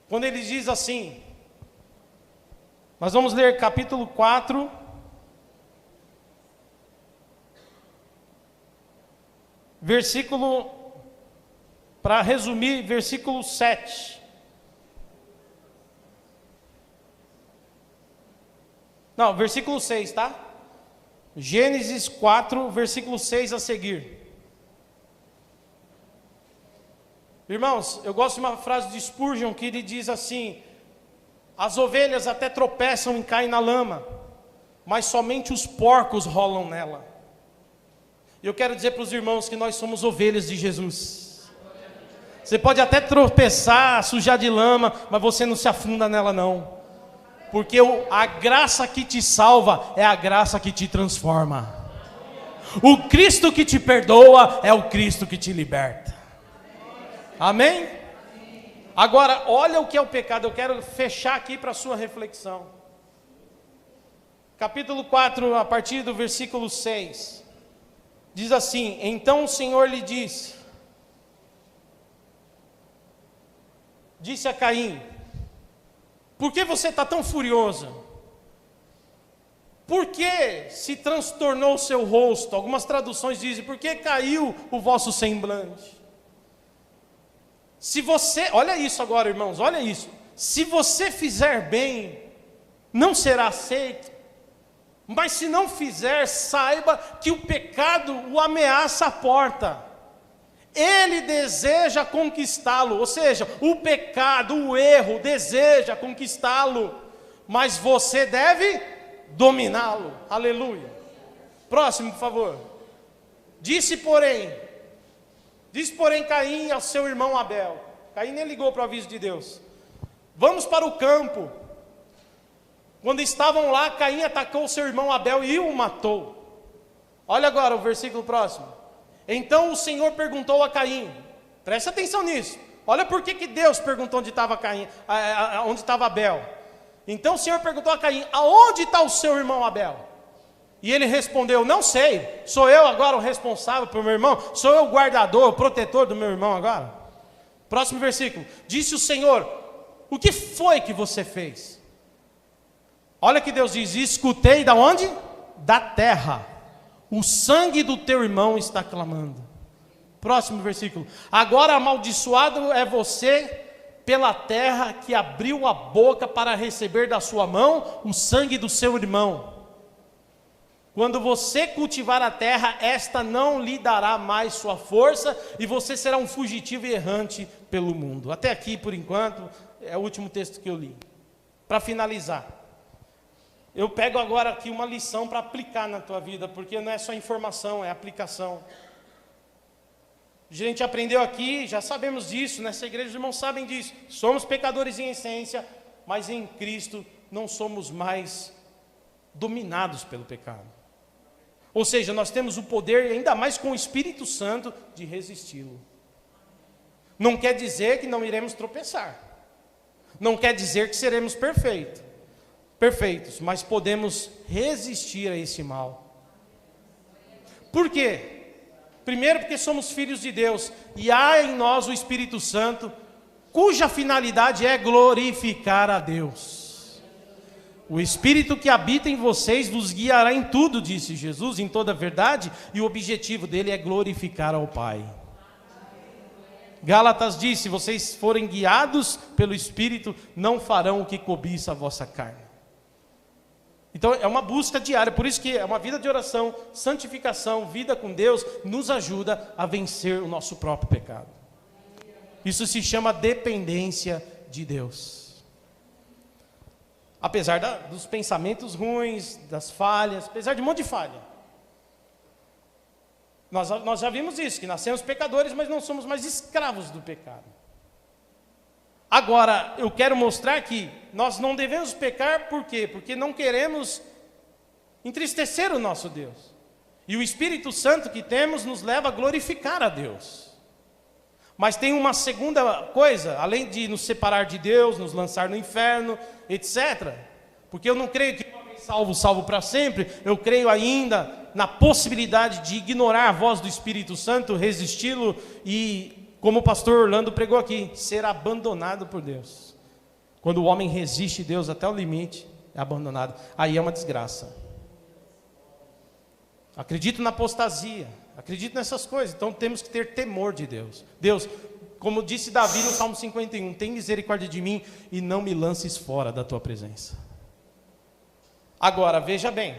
quando ele diz assim, nós vamos ler capítulo 4, versículo, para resumir, versículo 7. Não, versículo 6, tá? Gênesis 4, versículo 6 a seguir. Irmãos, eu gosto de uma frase de Spurgeon que ele diz assim: as ovelhas até tropeçam e caem na lama, mas somente os porcos rolam nela. E eu quero dizer para os irmãos que nós somos ovelhas de Jesus. Você pode até tropeçar, sujar de lama, mas você não se afunda nela não. Porque a graça que te salva é a graça que te transforma. O Cristo que te perdoa é o Cristo que te liberta. Amém? Agora, olha o que é o pecado. Eu quero fechar aqui para a sua reflexão. Capítulo 4, a partir do versículo 6. Diz assim: então o Senhor lhe disse a Caim: por que você está tão furioso? Por que se transtornou o seu rosto? Algumas traduções dizem: por que caiu o vosso semblante? Se você, olha isso agora, irmãos, olha isso. Se você fizer bem, não será aceito. Mas se não fizer, saiba que o pecado o ameaça a porta. Ele deseja conquistá-lo, ou seja, o pecado, o erro, deseja conquistá-lo, mas você deve dominá-lo. Aleluia. Próximo, por favor. Disse, porém Caim ao seu irmão Abel. Caim nem ligou para o aviso de Deus. Vamos para o campo. Quando estavam lá, Caim atacou seu irmão Abel e o matou. Olha agora o versículo próximo. Então o Senhor perguntou a Caim, presta atenção nisso. Olha por que Deus perguntou onde estava Caim, onde estava Abel. Então o Senhor perguntou a Caim: aonde está o seu irmão Abel? E ele respondeu: não sei, sou eu agora o responsável pelo meu irmão? Sou eu o guardador, o protetor do meu irmão agora? Próximo versículo. Disse o Senhor: o que foi que você fez? Olha que Deus diz: escutei da onde? Da terra. O sangue do teu irmão está clamando. Próximo versículo. Agora amaldiçoado é você pela terra que abriu a boca para receber da sua mão o sangue do seu irmão. Quando você cultivar a terra, esta não lhe dará mais sua força, e você será um fugitivo e errante pelo mundo. Até aqui, por enquanto, é o último texto que eu li. Para finalizar, Eu pego agora aqui uma lição para aplicar na tua vida, porque não é só informação, é aplicação. A gente aprendeu aqui, já sabemos disso, nessa igreja os irmãos sabem disso. Somos pecadores em essência, mas em Cristo não somos mais dominados pelo pecado. Ou seja, nós temos o poder, ainda mais com o Espírito Santo, de resisti-lo. Não quer dizer que não iremos tropeçar. Não quer dizer que seremos perfeitos, mas podemos resistir a esse mal. Por quê? Primeiro, porque somos filhos de Deus, e há em nós o Espírito Santo, cuja finalidade é glorificar a Deus. O Espírito que habita em vocês vos guiará em tudo, disse Jesus, em toda a verdade, e o objetivo dele é glorificar ao Pai. Gálatas diz: se vocês forem guiados pelo Espírito, não farão o que cobiça a vossa carne. Então é uma busca diária, por isso que é uma vida de oração, santificação, vida com Deus, nos ajuda a vencer o nosso próprio pecado. Isso se chama dependência de Deus. Apesar dos pensamentos ruins, das falhas, apesar de um monte de falha. Nós já vimos isso, que nascemos pecadores, mas não somos mais escravos do pecado. Agora, eu quero mostrar que nós não devemos pecar, por quê? Porque não queremos entristecer o nosso Deus. E o Espírito Santo que temos nos leva a glorificar a Deus. Mas tem uma segunda coisa, além de nos separar de Deus, nos lançar no inferno, etc. Porque eu não creio que uma vez salvo para sempre, eu creio ainda na possibilidade de ignorar a voz do Espírito Santo, resisti-lo e, como o pastor Orlando pregou aqui, ser abandonado por Deus. Quando o homem resiste a Deus até o limite, é abandonado. Aí é uma desgraça. Acredito na apostasia, acredito nessas coisas. Então temos que ter temor de Deus. Deus, como disse Davi no Salmo 51, tem misericórdia de mim e não me lances fora da tua presença. Agora, veja bem.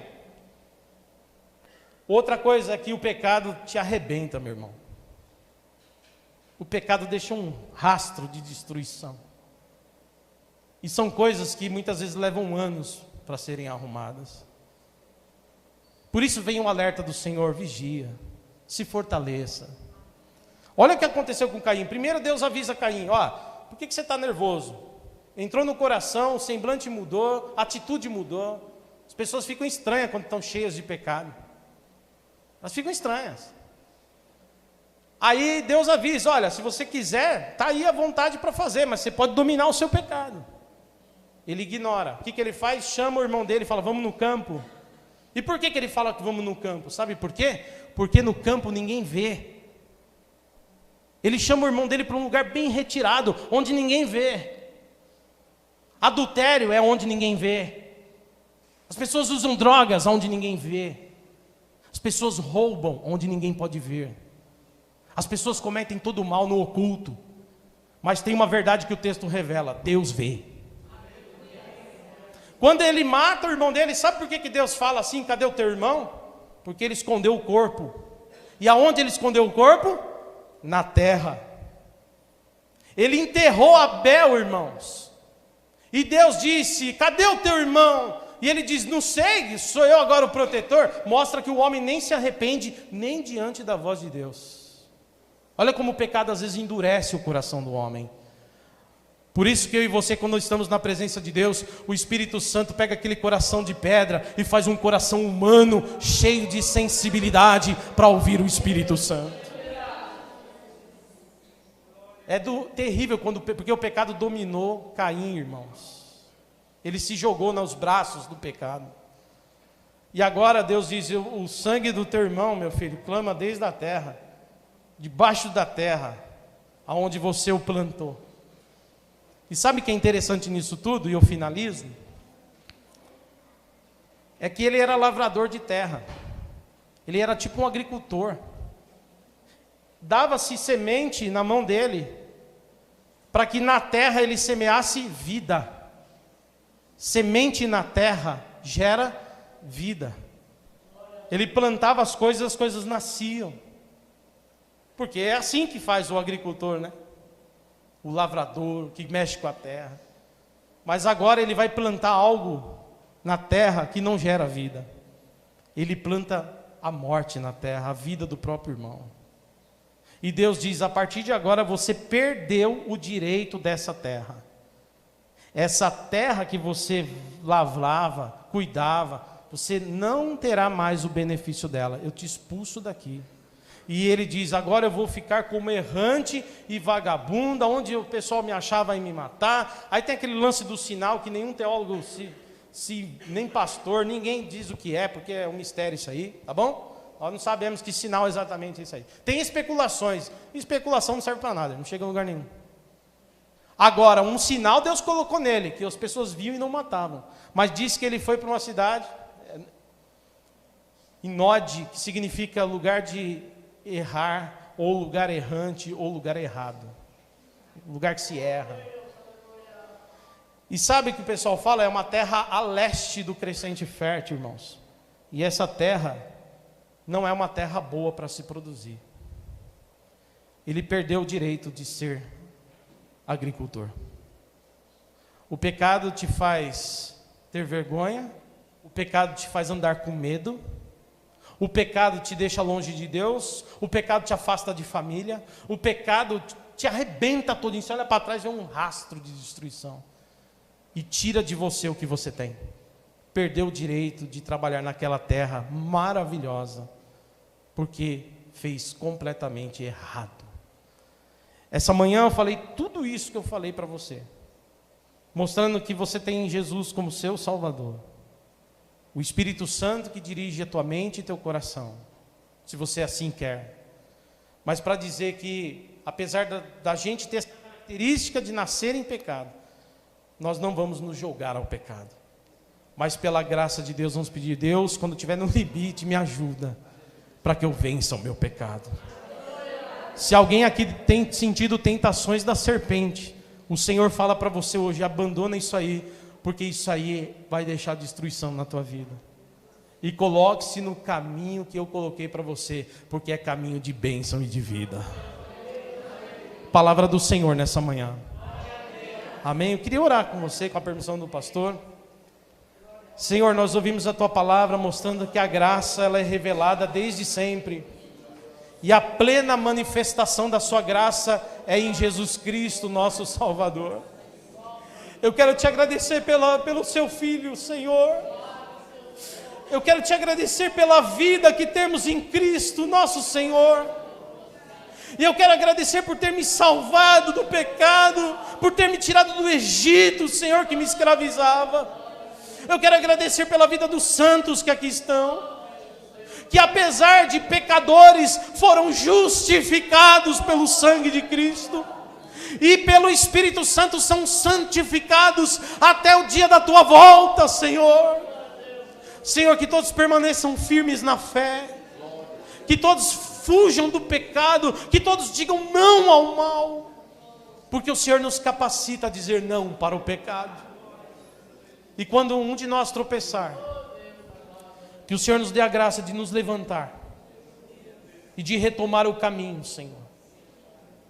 Outra coisa é que o pecado te arrebenta, meu irmão. O pecado deixa um rastro de destruição. E são coisas que muitas vezes levam anos para serem arrumadas. Por isso vem um alerta do Senhor: vigia, se fortaleça. Olha o que aconteceu com Caim. Primeiro Deus avisa Caim: ó, por que você está nervoso? Entrou no coração, o semblante mudou, a atitude mudou. As pessoas ficam estranhas quando estão cheias de pecado. Elas ficam estranhas. Aí Deus avisa: olha, se você quiser, está aí à vontade para fazer, mas você pode dominar o seu pecado. Ele ignora. O que ele faz? Chama o irmão dele e fala: vamos no campo. E por que ele fala que vamos no campo? Sabe por quê? Porque no campo ninguém vê. Ele chama o irmão dele para um lugar bem retirado, onde ninguém vê. Adultério é onde ninguém vê. As pessoas usam drogas onde ninguém vê. As pessoas roubam onde ninguém pode ver. As pessoas cometem todo o mal no oculto. Mas tem uma verdade que o texto revela: Deus vê. Quando ele mata o irmão dele, sabe por que Deus fala assim: cadê o teu irmão? Porque ele escondeu o corpo. E aonde ele escondeu o corpo? Na terra. Ele enterrou Abel, irmãos. E Deus disse: cadê o teu irmão? E ele diz: não sei, sou eu agora o protetor. Mostra que o homem nem se arrepende, nem diante da voz de Deus. Olha como o pecado às vezes endurece o coração do homem. Por isso que eu e você, quando estamos na presença de Deus, o Espírito Santo pega aquele coração de pedra e faz um coração humano, cheio de sensibilidade, para ouvir o Espírito Santo. É terrível, porque o pecado dominou Caim, irmãos. Ele se jogou nos braços do pecado. E agora Deus diz: o sangue do teu irmão, meu filho, clama desde a terra, debaixo da terra, aonde você o plantou. E sabe o que é interessante nisso tudo, e eu finalizo? É que ele era lavrador de terra. Ele era tipo um agricultor. Dava-se semente na mão dele, para que na terra ele semeasse vida. Semente na terra gera vida. Ele plantava as coisas nasciam. Porque é assim que faz o agricultor, né? O lavrador que mexe com a terra. Mas agora ele vai plantar algo na terra que não gera vida. Ele planta a morte na terra, a vida do próprio irmão. E Deus diz: a partir de agora você perdeu o direito dessa terra. Essa terra que você lavrava, cuidava, você não terá mais o benefício dela. Eu te expulso daqui. E ele diz: agora eu vou ficar como errante e vagabundo, onde o pessoal me achava e me matar. Aí tem aquele lance do sinal que nenhum teólogo, nem pastor, ninguém diz o que é, porque é um mistério isso aí, tá bom? Nós não sabemos que sinal exatamente é isso aí. Tem especulações. Especulação não serve para nada, não chega a lugar nenhum. Agora, um sinal Deus colocou nele, que as pessoas viam e não matavam. Mas disse que ele foi para uma cidade, Nod, que significa lugar de errar, ou lugar errante, ou lugar errado. Lugar que se erra. E sabe o que o pessoal fala? É uma terra a leste do crescente fértil, irmãos. E essa terra não é uma terra boa para se produzir. Ele perdeu o direito de ser agricultor. O pecado te faz ter vergonha, o pecado te faz andar com medo, o pecado te deixa longe de Deus, o pecado te afasta de família, o pecado te arrebenta todo, você olha para trás e vê um rastro de destruição, e tira de você o que você tem. Perdeu o direito de trabalhar naquela terra maravilhosa, porque fez completamente errado. Essa manhã eu falei tudo isso que eu falei para você, mostrando que você tem Jesus como seu Salvador, o Espírito Santo que dirige a tua mente e teu coração, se você assim quer. Mas para dizer que, apesar da gente ter essa característica de nascer em pecado, nós não vamos nos julgar ao pecado, mas pela graça de Deus vamos pedir: Deus, quando estiver no limite, me ajuda, para que eu vença o meu pecado. Se alguém aqui tem sentido tentações da serpente, o Senhor fala para você hoje: abandona isso aí, porque isso aí vai deixar destruição na tua vida. E coloque-se no caminho que eu coloquei para você, porque é caminho de bênção e de vida. Palavra do Senhor nessa manhã. Amém? Eu queria orar com você, com a permissão do pastor. Senhor, nós ouvimos a tua palavra mostrando que a graça ela é revelada desde sempre. E a plena manifestação da sua graça é em Jesus Cristo, nosso Salvador. Eu quero te agradecer pelo seu Filho, Senhor. Eu quero te agradecer pela vida que temos em Cristo, nosso Senhor. E eu quero agradecer por ter me salvado do pecado, por ter me tirado do Egito, Senhor, que me escravizava. Eu quero agradecer pela vida dos santos que aqui estão, que apesar de pecadores, foram justificados pelo sangue de Cristo, e pelo Espírito Santo são santificados até o dia da tua volta, Senhor. Senhor, que todos permaneçam firmes na fé, que todos fujam do pecado, que todos digam não ao mal, porque o Senhor nos capacita a dizer não para o pecado. E quando um de nós tropeçar, que o Senhor nos dê a graça de nos levantar e de retomar o caminho, Senhor,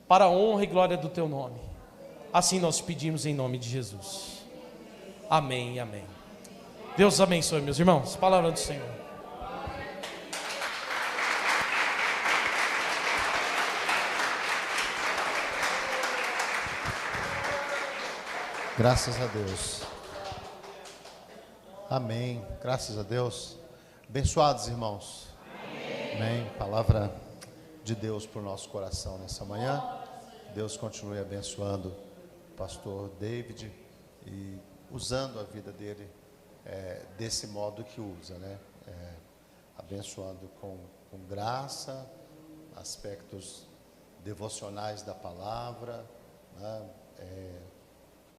para a honra e glória do teu nome. Assim nós pedimos em nome de Jesus. Amém e amém. Deus abençoe, meus irmãos. Palavra do Senhor. Graças a Deus. Amém. Graças a Deus. Abençoados, irmãos. Amém. Palavra de Deus para o nosso coração nessa manhã. Deus continue abençoando o pastor David e usando a vida dele desse modo que usa, né? Abençoando com graça, aspectos devocionais da palavra, né?